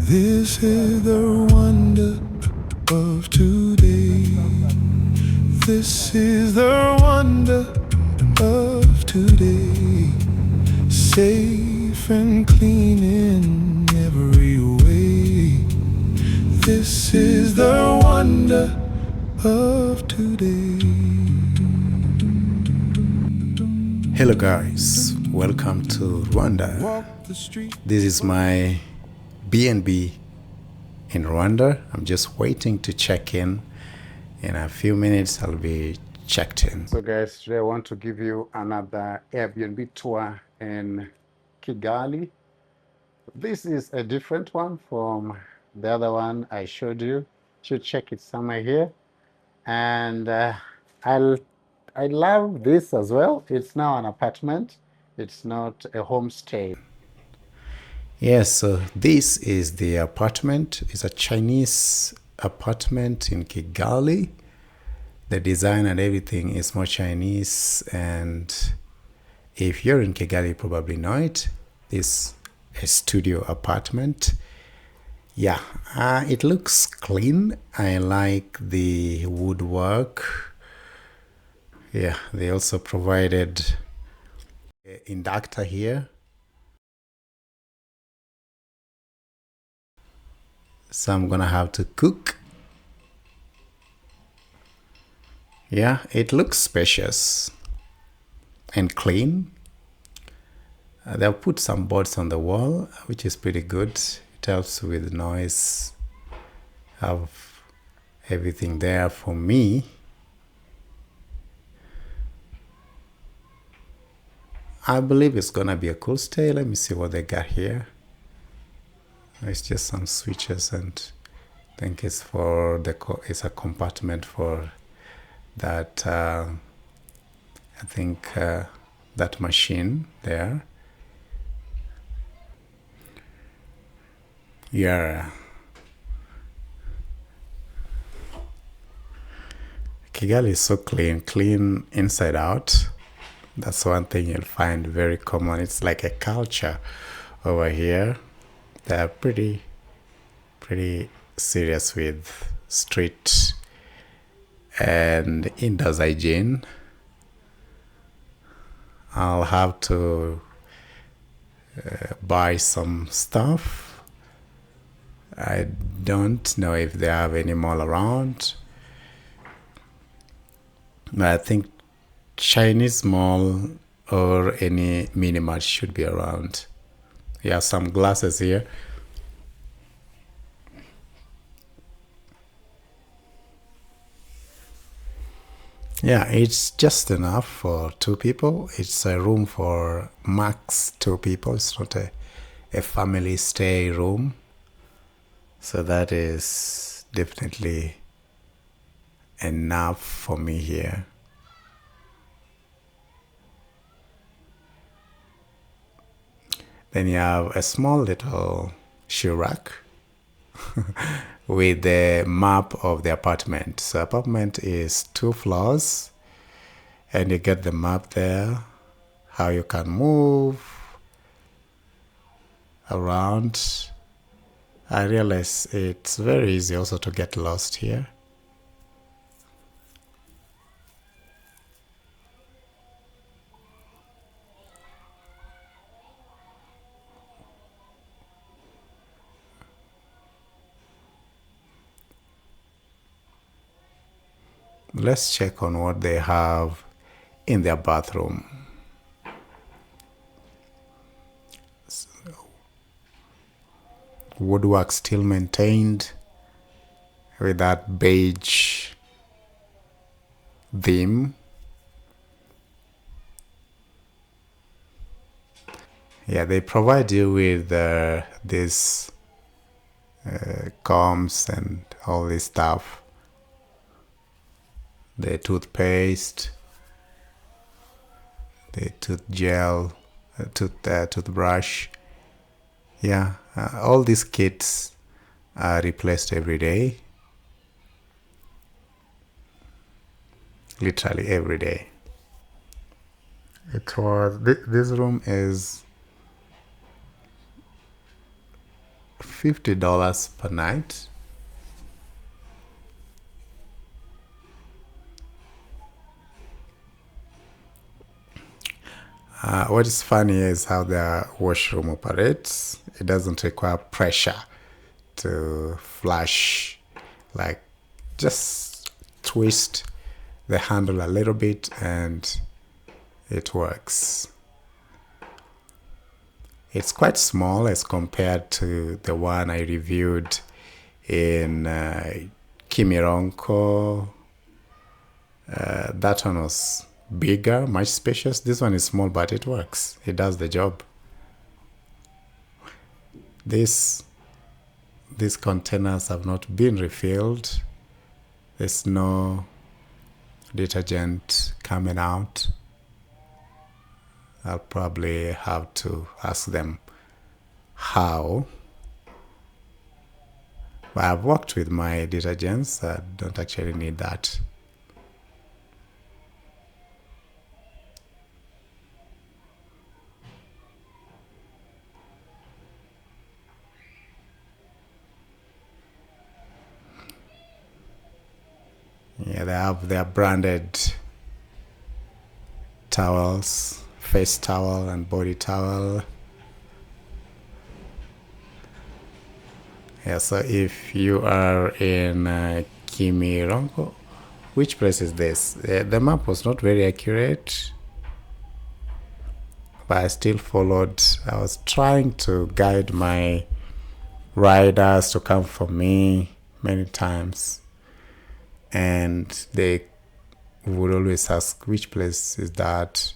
This is the wonder of today. This is the wonder of today. Safe and clean in every way. This is the wonder of today. Hello guys, welcome to Rwanda. This is my B&B in Rwanda. I'm just waiting to check in. In a few minutes I'll be checked in. So guys, today I want to give you another Airbnb tour in Kigali. This is a different one from the other one I showed you. Should check it somewhere here. And I love this as well. It's now an apartment. It's not a homestay. Yes, so this is the apartment. It's a Chinese apartment in Kigali. The design and everything is more Chinese, and if you're in Kigali, you probably know it. This is a studio apartment. Yeah, it looks clean. I like the woodwork. Yeah, they also provided an inductor here. So I'm gonna have to cook. Yeah, it looks spacious and clean. They'll put some boards on the wall, which is pretty good. It helps with noise. Have everything there for me. I believe it's gonna be a cool stay. Let me see what they got here. It's just some switches, and I think it's for it's a compartment for that. I think that machine there. Yeah. Kigali is so clean inside out. That's one thing you'll find very common. It's like a culture over here. They're pretty serious with street and indoors hygiene. I'll have to buy some stuff. I don't know if they have any mall around. I think Chinese mall or any mini mart should be around. Yeah, some glasses here. Yeah, it's just enough for two people. It's a room for max two people. It's not a family stay room. So that is definitely enough for me here. Then you have a small little shoe rack with the map of the apartment. So apartment is 2 floors, and you get the map there, how you can move around. I realize it's very easy also to get lost here. Let's check on what they have in their bathroom. Woodwork still maintained with that beige theme. Yeah, they provide you with this combs and all this stuff. The toothpaste, the tooth gel, toothbrush. Yeah, all these kits are replaced every day. Literally every day. This room is $50 per night. What is funny is how the washroom operates. It doesn't require pressure to flush. Like, just twist the handle a little bit and it works. It's quite small as compared to the one I reviewed in Kimironko. That one was bigger, much spacious. This one is small, but it works. It does the job. These containers have not been refilled. There's no detergent coming out. I'll probably have to ask them how. But I've worked with my detergents. I don't actually need that. Yeah, they have their branded towels, face towel and body towel. Yeah, so if you are in Kimironko, which place is this? The map was not very accurate, but I still followed. I was trying to guide my riders to come for me many times, and they would always ask, which place is that?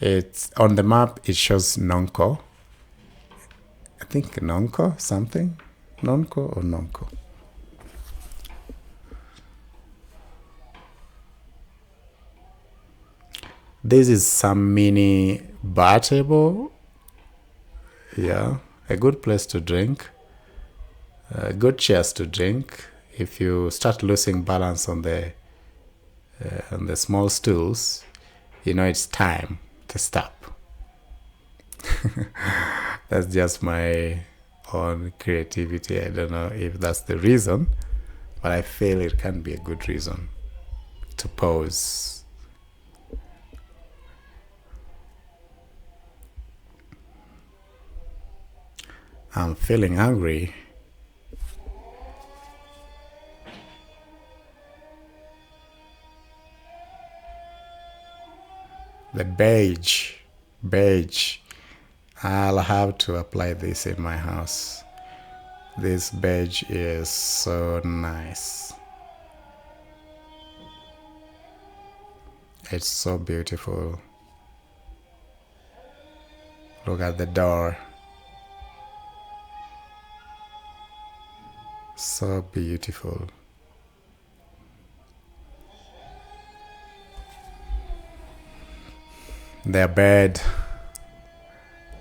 It's on the map. It shows Nonko. I think Nonko something. Nonko or Nonko. This is some mini bar table. Yeah, a good place to drink. Good chairs to drink. If you start losing balance on the small stools, you know it's time to stop. That's just my own creativity. I don't know if that's the reason, but I feel it can be a good reason to pause. I'm feeling hungry. The beige. I'll have to apply this in my house. This beige is so nice. It's so beautiful. Look at the door. So beautiful. Their bed.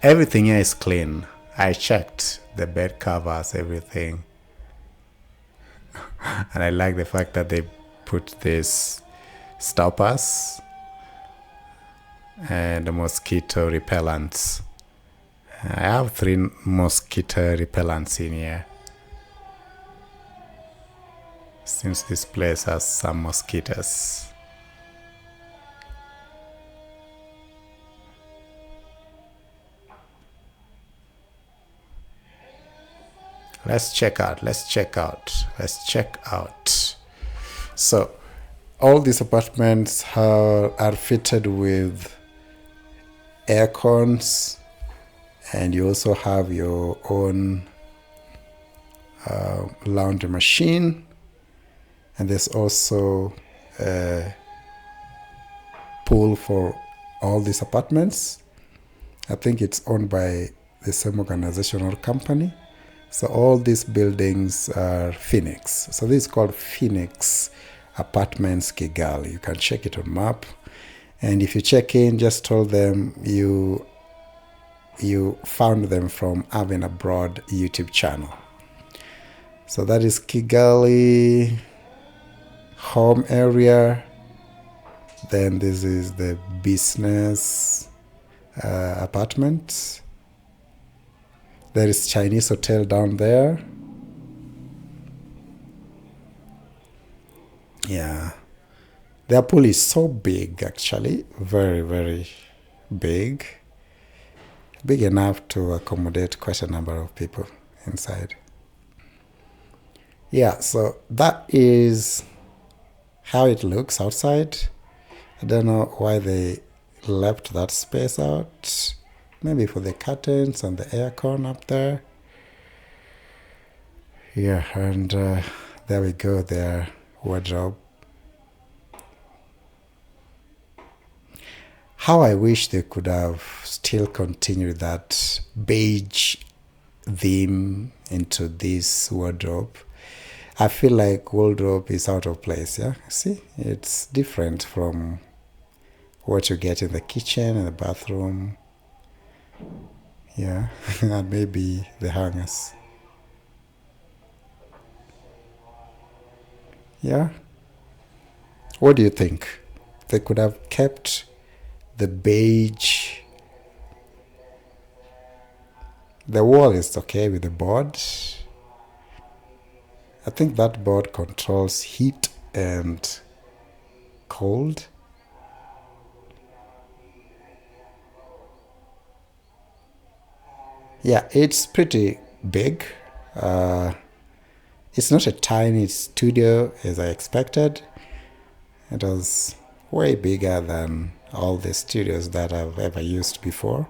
Everything here is clean. I checked the bed covers, everything. And I like the fact that they put these stoppers and the mosquito repellents. I have 3 mosquito repellents in here, since this place has some mosquitoes. Let's check out. So all these apartments are fitted with air cons, and you also have your own laundry machine, and there's also a pool for all these apartments. I think it's owned by the same organization or company. So all these buildings are Phoenix. So this is called Phoenix Apartments Kigali. You can check it on map. And if you check in, just tell them you found them from UrvinAbroad YouTube channel. So that is Kigali home area. Then this is the business apartment. There is Chinese hotel down there. Yeah. Their pool is so big, actually. Very, very big. Big enough to accommodate quite a number of people inside. Yeah, so that is how it looks outside. I don't know why they left that space out. Maybe for the curtains and the aircon up there. Yeah, and there we go, their wardrobe. How I wish they could have still continued that beige theme into this wardrobe. I feel like wardrobe is out of place, yeah? See, it's different from what you get in the kitchen and the bathroom. Yeah, and maybe the hangers. Yeah? What do you think? They could have kept the beige. The wall is okay with the board. I think that board controls heat and cold. Yeah, it's pretty big. It's not a tiny studio as I expected. It was way bigger than all the studios that I've ever used before.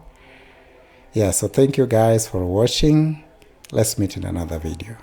Yeah, so thank you guys for watching. Let's meet in another video.